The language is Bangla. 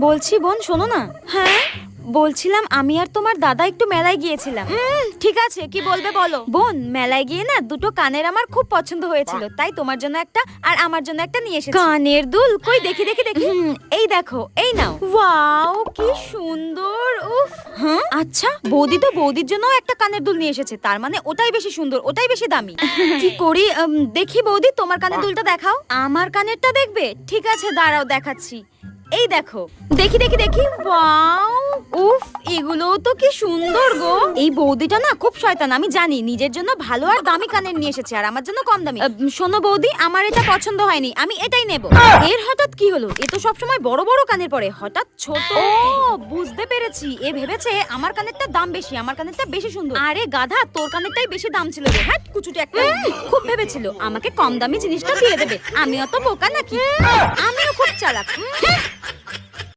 বলছি বোন শোনো না। হ্যাঁ বলছিলাম আমি আর তোমার দাদা একটু মেলায় গিয়েছিলাম। ঠিক আছে কি বলবে বলো। বোন মেলায় গিয়ে না দুটো কানের আমার খুব পছন্দ হয়েছিল, তাই তোমার জন্য একটা আর আমার জন্য একটা নিয়ে এসেছি। কানের দুল কই দেখি দেখি দেখি। এই দেখো, এই নাও। ওয়াও কি সুন্দর। উফ। হ্যাঁ আচ্ছা বৌদি তো বৌদির জন্য একটা কানের দুল নিয়ে এসেছে, তার মানে ওটাই বেশি সুন্দর, ওটাই বেশি দামি। কি করি দেখি বৌদি তোমার কানের দুলটা দেখাও। আমার কানেরটা দেখবে? ঠিক আছে দাঁড়াও দেখাচ্ছি। এই দেখো, দেখি দেখি দেখি। ওয়াও উফ এগুলো তো কি সুন্দর গো। এই বৌদিটা না খুব শয়তান, আমি জানি। নিজের জন্য ভালো আর দামি কানের নিয়ে এসেছে আর আমার জন্য কম দামি। শোনো বৌদি, আমার এটা পছন্দ হয়নি, আমি এটাই নেব। এর হঠাৎ কি হলো? এ তো সবসময় বড় বড় কানের পরে, হঠাৎ ছোট। ও বুঝতে পেরেছি, এ ভেবেছে আমার কানেরটা দাম বেশি, আমার কানেরটা বেশি সুন্দর। আরে গাধা, তোর কানেরটাই বেশি দাম ছিল রে। হ্যাঁ কুচুটে একটা। খুব ভেবেছিল আমাকে কম দামি জিনিসটা দিয়ে দেবে। আমি অত বোকা নাকি? আমিও খুব চালাক।